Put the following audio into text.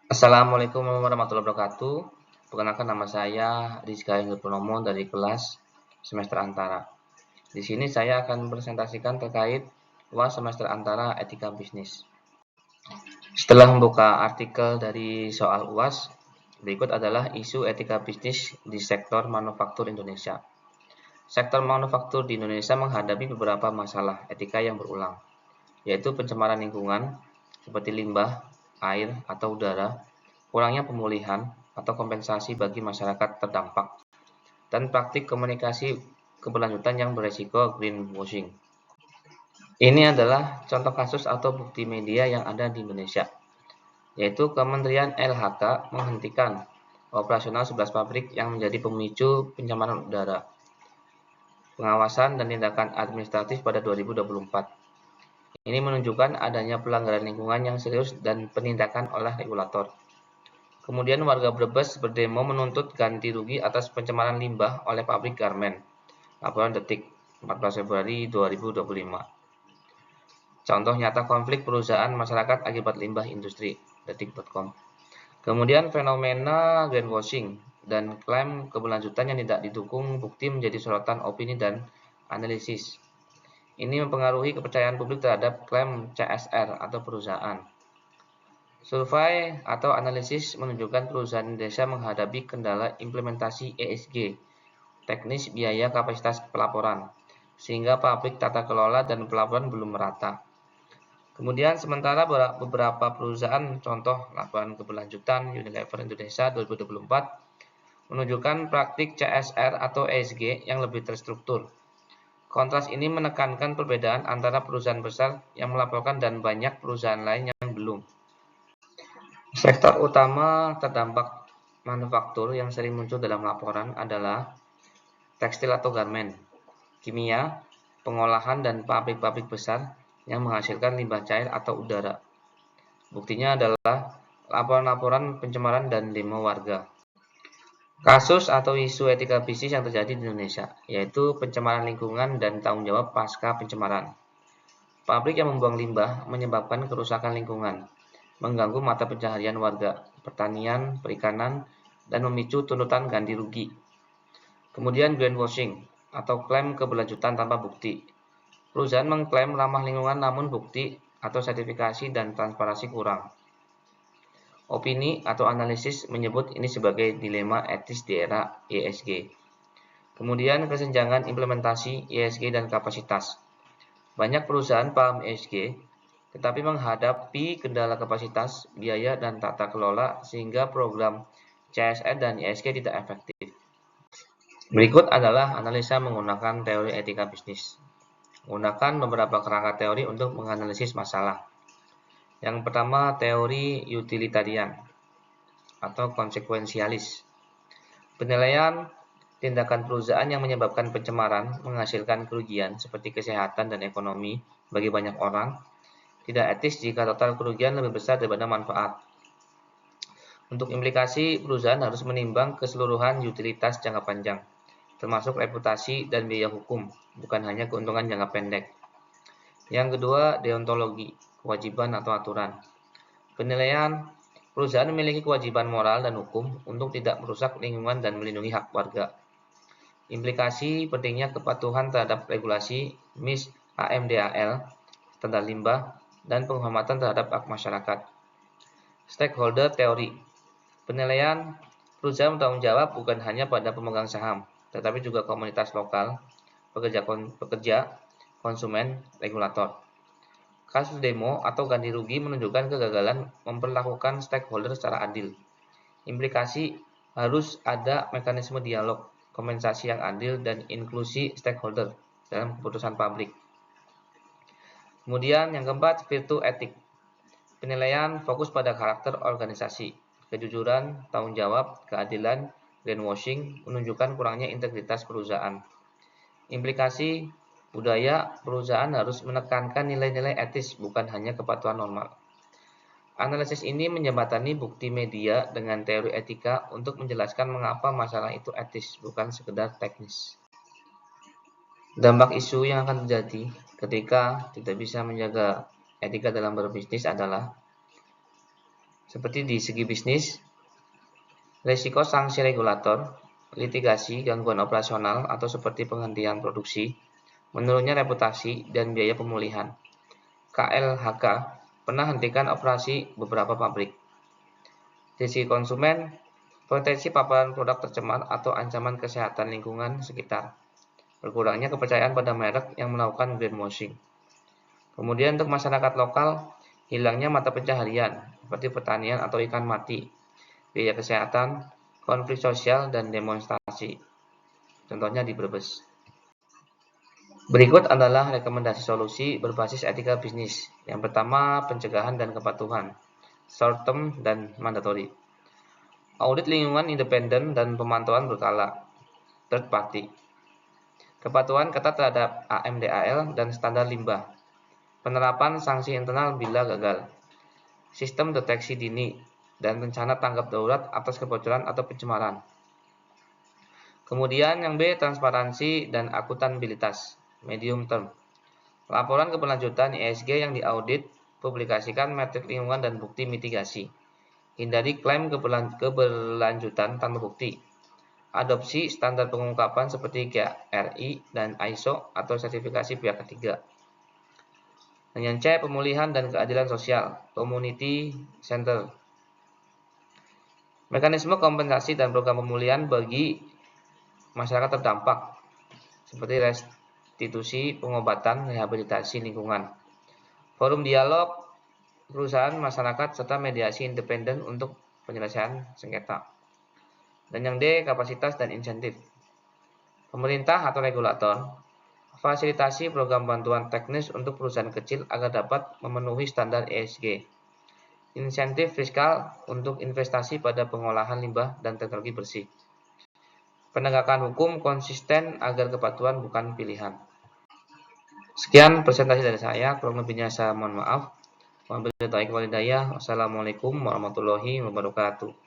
Assalamualaikum warahmatullahi wabarakatuh. Perkenalkan nama saya Rizka Ingrid Purnomo dari kelas semester antara. Di sini saya akan presentasikan terkait UAS semester antara etika bisnis. Setelah membuka artikel dari soal UAS, berikut adalah isu etika bisnis di sektor manufaktur Indonesia. Sektor manufaktur di Indonesia menghadapi beberapa masalah etika yang berulang, yaitu pencemaran lingkungan seperti limbah, air, atau udara, kurangnya pemulihan atau kompensasi bagi masyarakat terdampak, dan praktik komunikasi keberlanjutan yang beresiko greenwashing. Ini adalah contoh kasus atau bukti media yang ada di Indonesia, yaitu Kementerian LHK menghentikan operasional 11 pabrik yang menjadi pemicu pencemaran udara, pengawasan dan tindakan administratif pada 2024. Ini menunjukkan adanya pelanggaran lingkungan yang serius dan penindakan oleh regulator. Kemudian warga Brebes berdemo menuntut ganti rugi atas pencemaran limbah oleh pabrik garmen. Laporan Detik, 14 Februari 2025. Contoh nyata konflik perusahaan masyarakat akibat limbah industri, detik.com. Kemudian fenomena greenwashing dan klaim keberlanjutan yang tidak didukung bukti menjadi sorotan opini dan analisis. Ini mempengaruhi kepercayaan publik terhadap klaim CSR atau perusahaan. Survei atau analisis menunjukkan perusahaan Indonesia menghadapi kendala implementasi ESG, teknis biaya kapasitas pelaporan, sehingga pabrik tata kelola dan pelaporan belum merata. Kemudian sementara beberapa perusahaan, contoh laporan keberlanjutan Unilever Indonesia 2024, menunjukkan praktik CSR atau ESG yang lebih terstruktur. Kontras ini menekankan perbedaan antara perusahaan besar yang melaporkan dan banyak perusahaan lain yang belum. Sektor utama terdampak manufaktur yang sering muncul dalam laporan adalah tekstil atau garmen, kimia, pengolahan dan pabrik-pabrik besar yang menghasilkan limbah cair atau udara. Buktinya adalah laporan-laporan pencemaran dan demo warga. Kasus atau isu etika bisnis yang terjadi di Indonesia, yaitu pencemaran lingkungan dan tanggung jawab pasca pencemaran. Pabrik yang membuang limbah menyebabkan kerusakan lingkungan, mengganggu mata pencaharian warga, pertanian, perikanan, dan memicu tuntutan ganti rugi. Kemudian greenwashing atau klaim keberlanjutan tanpa bukti. Perusahaan mengklaim ramah lingkungan namun bukti atau sertifikasi dan transparansi kurang. Opini atau analisis menyebut ini sebagai dilema etis di era ESG. Kemudian kesenjangan implementasi ESG dan kapasitas. Banyak perusahaan paham ESG, tetapi menghadapi kendala kapasitas, biaya, dan tata kelola sehingga program CSR dan ESG tidak efektif. Berikut adalah analisa menggunakan teori etika bisnis. Menggunakan beberapa kerangka teori untuk menganalisis masalah. Yang pertama, teori utilitarian atau konsekuensialis. Penilaian tindakan perusahaan yang menyebabkan pencemaran menghasilkan kerugian seperti kesehatan dan ekonomi bagi banyak orang, tidak etis jika total kerugian lebih besar daripada manfaat. Untuk implikasi, perusahaan harus menimbang keseluruhan utilitas jangka panjang, termasuk reputasi dan biaya hukum, bukan hanya keuntungan jangka pendek. Yang kedua, deontologi, kewajiban atau aturan. Penilaian, perusahaan memiliki kewajiban moral dan hukum untuk tidak merusak lingkungan dan melindungi hak warga. Implikasi pentingnya kepatuhan terhadap regulasi MIS AMDAL, standar limbah, dan penghormatan terhadap hak masyarakat. Stakeholder teori. Penilaian, perusahaan bertanggung jawab bukan hanya pada pemegang saham, tetapi juga komunitas lokal, pekerja, konsumen, regulator. Kasus demo atau ganti rugi menunjukkan kegagalan memperlakukan stakeholder secara adil. Implikasi, harus ada mekanisme dialog, kompensasi yang adil, dan inklusi stakeholder dalam keputusan pabrik. Kemudian yang keempat, virtu etik. Penilaian fokus pada karakter organisasi, kejujuran, tanggung jawab, keadilan, greenwashing menunjukkan kurangnya integritas perusahaan. Implikasi, budaya perusahaan harus menekankan nilai-nilai etis bukan hanya kepatuhan normal. Analisis ini menjembatani bukti media dengan teori etika untuk menjelaskan mengapa masalah itu etis, bukan sekedar teknis. Dampak isu yang akan terjadi ketika tidak bisa menjaga etika dalam berbisnis adalah seperti di segi bisnis, risiko sanksi regulator, litigasi, gangguan operasional atau seperti penghentian produksi, menurunnya reputasi, dan biaya pemulihan. KLHK pernah hentikan operasi beberapa pabrik. Di sisi konsumen, potensi paparan produk tercemar atau ancaman kesehatan lingkungan sekitar. Berkurangnya kepercayaan pada merek yang melakukan greenwashing. Kemudian untuk masyarakat lokal, hilangnya mata pencaharian seperti pertanian atau ikan mati, biaya kesehatan, konflik sosial, dan demonstrasi. Contohnya di Brebes. Berikut adalah rekomendasi solusi berbasis etika bisnis. Yang pertama, pencegahan dan kepatuhan, short term dan mandatory. Audit lingkungan independen dan pemantauan berkala, third party. Kepatuhan ketat terhadap AMDAL dan standar limbah. Penerapan sanksi internal bila gagal. Sistem deteksi dini dan rencana tanggap darurat atas kebocoran atau pencemaran. Kemudian yang B, transparansi dan akuntabilitas, medium term. Laporan keberlanjutan ESG yang diaudit, publikasikan metrik lingkungan dan bukti mitigasi. Hindari klaim keberlanjutan tanpa bukti. Adopsi standar pengungkapan seperti GRI dan ISO atau sertifikasi pihak ketiga. Dan yang C, pemulihan dan keadilan sosial, community center. Mekanisme kompensasi dan program pemulihan bagi masyarakat terdampak, seperti restitusi, pengobatan, rehabilitasi lingkungan. Forum dialog perusahaan, masyarakat, serta mediasi independen untuk penyelesaian sengketa. Dan yang D, kapasitas dan insentif. Pemerintah atau regulator fasilitasi program bantuan teknis untuk perusahaan kecil agar dapat memenuhi standar ESG. Insentif fiskal untuk investasi pada pengolahan limbah dan teknologi bersih. Penegakan hukum konsisten agar kepatuhan bukan pilihan. Sekian presentasi dari saya, kurang lebihnya saya mohon maaf. Wabillahi taufiq wal hidayah. Wassalamualaikum warahmatullahi wabarakatuh.